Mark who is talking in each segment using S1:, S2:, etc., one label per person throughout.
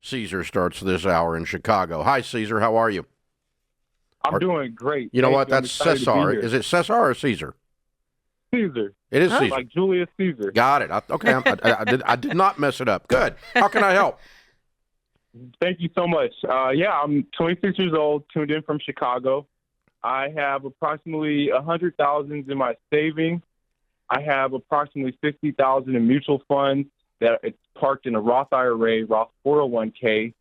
S1: Caesar starts this hour in Chicago. Hi, Caesar. How are you?
S2: I'm doing great.
S1: You know
S2: Thank
S1: what?
S2: you. I'm
S1: That's
S2: excited to be
S1: Cesar.
S2: here.
S1: Is it Cesar or Caesar?
S2: Caesar.
S1: It is
S3: Oh.
S1: Caesar.
S2: Like Julius Caesar.
S1: Got it. Okay. I did not mess it up. Good. How can I help?
S2: Thank you so much. I'm 26 years old, tuned in from Chicago. I have approximately $100,000 in my savings. I have approximately $60,000 in mutual funds that it's parked in a Roth IRA, Roth 401k.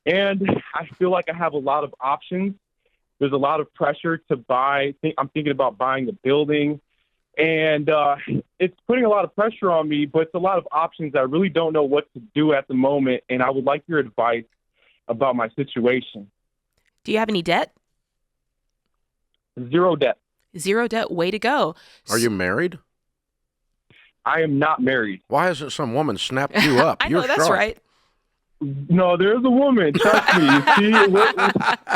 S2: And I feel like I have a lot of options. There's a lot of pressure to buy. I'm thinking about buying a building. And it's putting a lot of pressure on me, but it's a lot of options. I really don't know what to do at the moment, and I would like your advice about my situation.
S3: Do you have any debt?
S2: Zero debt.
S3: Zero debt. Way to go.
S1: Are you married?
S2: I am not married.
S1: Why hasn't some woman snapped you up?
S3: I know,
S1: You're
S3: that's
S1: sharp.
S3: right.
S2: No, there's a woman. Trust me.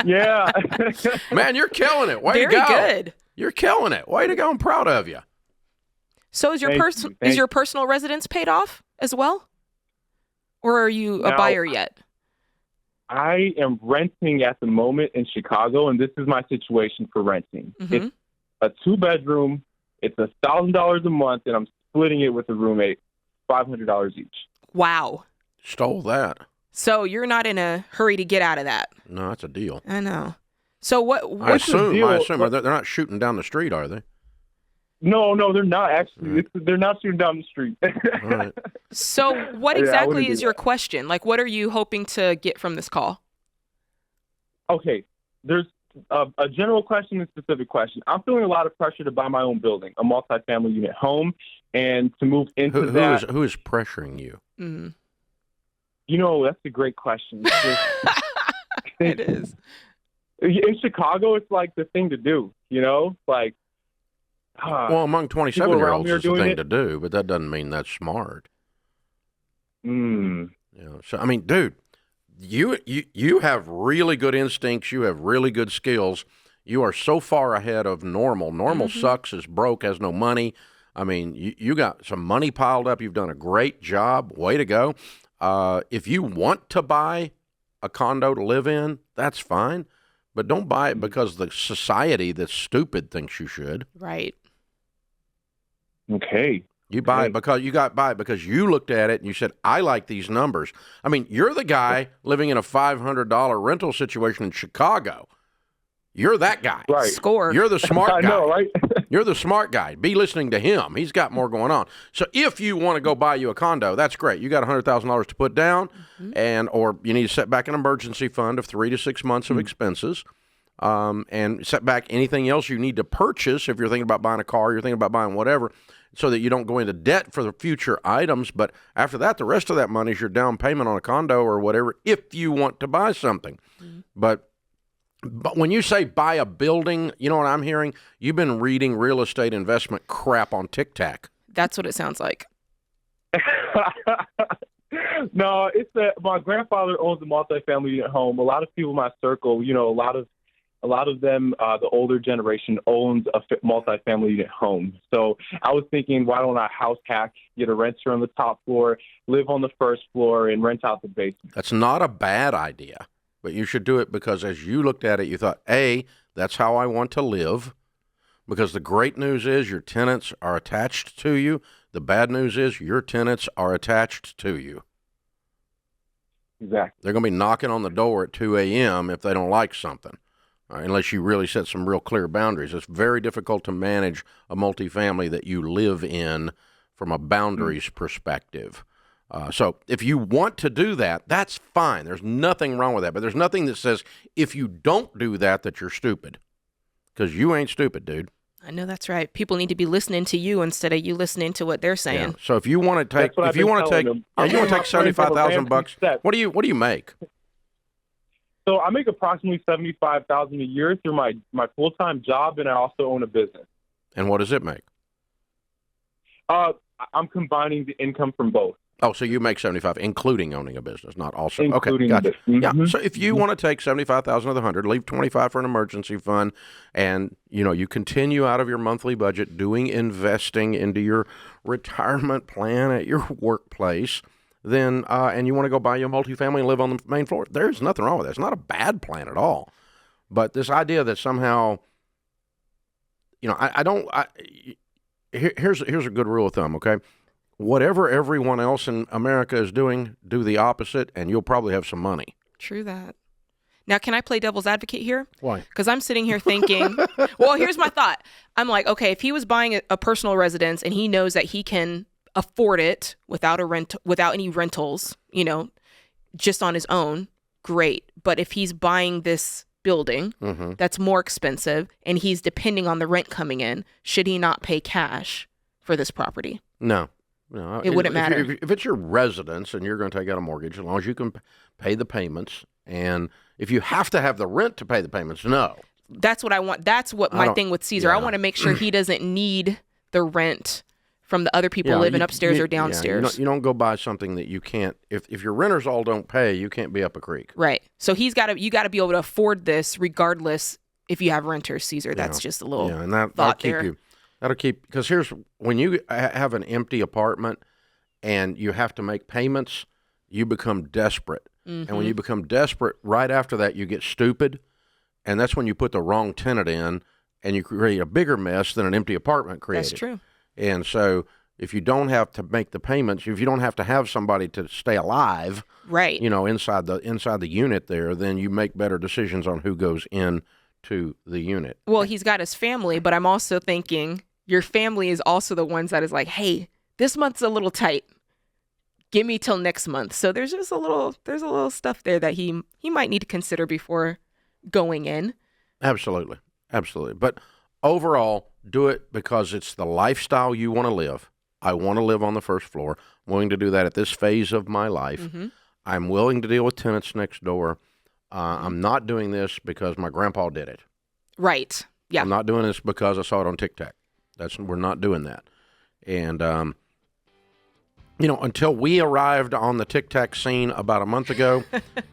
S2: Yeah.
S1: Man, you're killing it. Way
S3: Very
S1: to go.
S3: good.
S1: You're killing it. Way to go. I'm proud of you.
S3: So is your
S2: Thank you.
S3: personal residence paid off as well? Or are you a
S2: Now,
S3: buyer yet?
S2: I am renting at the moment in Chicago, and this is my situation for renting.
S3: Mhm.
S2: It's a 2-bedroom. It's $1,000 a month, and I'm splitting it with a roommate, $500 each.
S3: Wow.
S1: Stole that.
S3: So you're not in a hurry to get out of that.
S1: No, that's a deal.
S3: I know. So
S1: I
S2: What's the
S1: assume
S2: deal?
S1: they're not shooting down the street, are they?
S2: No, they're not actually.
S1: Right.
S2: They're not shooting down the street.
S1: All right.
S3: So what
S2: Yeah, I
S3: exactly
S2: wouldn't do
S3: is your
S2: that.
S3: question? Like, what are you hoping to get from this call?
S2: Okay, there's a general question and specific question. I'm feeling a lot of pressure to buy my own building, a multifamily unit home, and to move into that.
S1: Who is pressuring you?
S3: Mm.
S2: That's a great question.
S3: It is.
S2: In Chicago, it's like the thing to do. Like.
S1: Well, among
S2: people
S1: 27-year-olds,
S2: around me are
S1: it's the
S2: doing
S1: thing
S2: it.
S1: to do, but that doesn't mean that's smart.
S2: Mm.
S1: So I mean, dude, you have really good instincts. You have really good skills. You are so far ahead of normal. Normal sucks, is broke, has no money. I mean, you got some money piled up. You've done a great job. Way to go. If you want to buy a condo to live in, that's fine. But don't buy it because the society that's stupid thinks you should.
S3: Right.
S2: Okay.
S1: You buy it because you looked at it and you said, I like these numbers. I mean, you're the guy living in a $500 rental situation in Chicago. You're that guy.
S2: Right.
S3: Score.
S1: You're the smart
S2: I
S1: guy.
S2: know, right?
S1: You're the smart guy. Be listening to him. He's got more going on. So if you want to go buy you a condo, that's great. You got $100,000 to put down, or you need to set back an emergency fund of 3 to 6 months of expenses. And set back anything else you need to purchase if you're thinking about buying a car, you're thinking about buying whatever, so that you don't go into debt for the future items. But after that, the rest of that money is your down payment on a condo or whatever if you want to buy something. But when you say buy a building, you know what I'm hearing? You've been reading real estate investment crap on TikTok.
S3: That's what it sounds like.
S2: No, it's that my grandfather owns a multifamily unit home. A lot of people in my circle, a lot of them, the older generation owns a multifamily unit home. So I was thinking, why don't I house hack, get a renter on the top floor, live on the first floor, and rent out the basement?
S1: That's not a bad idea, but you should do it because as you looked at it, you thought, A, that's how I want to live, because the great news is your tenants are attached to you. The bad news is your tenants are attached to you.
S2: Exactly.
S1: They're going to be knocking on the door at 2 a.m. if they don't like something. Unless you really set some real clear boundaries. It's very difficult to manage a multifamily that you live in from a boundaries perspective. So if you want to do that, that's fine. There's nothing wrong with that. But there's nothing that says if you don't do that, that you're stupid. Because you ain't stupid, dude.
S3: I know that's right. People need to be listening to you instead of you listening to what they're saying.
S1: Yeah. So if you want to take,
S2: That's what I've been telling them.
S1: you want to take $75,000.
S2: Steps.
S1: What do you make?
S2: So I make approximately $75,000 a year through my full-time job, and I also own a business.
S1: And what does it make?
S2: I'm combining the income from both.
S1: Oh, so you make 75, including owning a business, not also.
S2: Including
S1: okay, gotcha.
S2: the-
S1: Yeah.
S2: Mhm.
S1: So if you want to take 75,000 of the 100, leave 25 for an emergency fund, and you continue out of your monthly budget doing investing into your retirement plan at your workplace, then and you want to go buy you a multifamily and live on the main floor, there's nothing wrong with that. It's not a bad plan at all. But this idea that somehow, here's a good rule of thumb, okay? Whatever everyone else in America is doing, do the opposite, and you'll probably have some money.
S3: True that. Now, can I play devil's advocate here?
S1: Why?
S3: Because I'm sitting here thinking, well, here's my thought. I'm like, okay, if he was buying a personal residence and he knows that he can afford it without any rentals, just on his own, great. But if he's buying this building that's more expensive and he's depending on the rent coming in, should he not pay cash for this property?
S1: No.
S3: It wouldn't matter.
S1: If it's your residence and you're going to take out a mortgage, as long as you can pay the payments, and if you have to have the rent to pay the payments, no.
S3: That's what I want. That's what my thing with Caesar.
S1: Yeah.
S3: I want to make sure he doesn't need the rent from the other people living upstairs or downstairs.
S1: You don't go buy something that you can't. If your renters all don't pay, you can't be up a creek.
S3: Right. So you got to be able to afford this regardless if you have renters, Caesar. That's just a little
S1: and that'll
S3: thought
S1: keep
S3: there.
S1: you. That'll keep, because here's when you have an empty apartment and you have to make payments, you become desperate. And when you become desperate, right after that, you get stupid. And that's when you put the wrong tenant in and you create a bigger mess than an empty apartment created.
S3: That's true.
S1: And so if you don't have to make the payments, if you don't have to have somebody to stay alive,
S3: right?
S1: Inside the unit there, then you make better decisions on who goes in to the unit.
S3: Well, he's got his family, but I'm also thinking your family is also the ones that is like, hey, this month's a little tight. Give me till next month. So there's a little stuff there that he might need to consider before going in.
S1: Absolutely. But overall, do it because it's the lifestyle you want to live. I want to live on the first floor. I'm willing to do that at this phase of my life. I'm willing to deal with tenants next door. I'm not doing this because my grandpa did it.
S3: Right. Yeah.
S1: I'm not doing this because I saw it on TikTok. We're not doing that. And until we arrived on the TikTok scene about a month ago,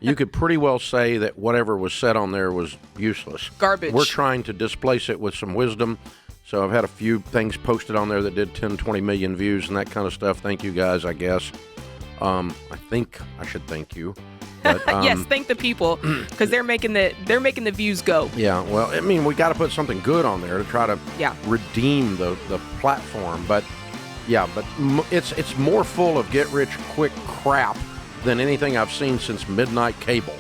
S1: you could pretty well say that whatever was said on there was useless.
S3: Garbage.
S1: We're trying to displace it with some wisdom. So I've had a few things posted on there that did 10, 20 million views and that kind of stuff. Thank you guys, I guess. I think I should thank you. But,
S3: yes, thank the people because they're making the views go.
S1: Yeah, well, I mean, we got to put something good on there to try to redeem the platform. But it's more full of get-rich-quick crap than anything I've seen since midnight cable.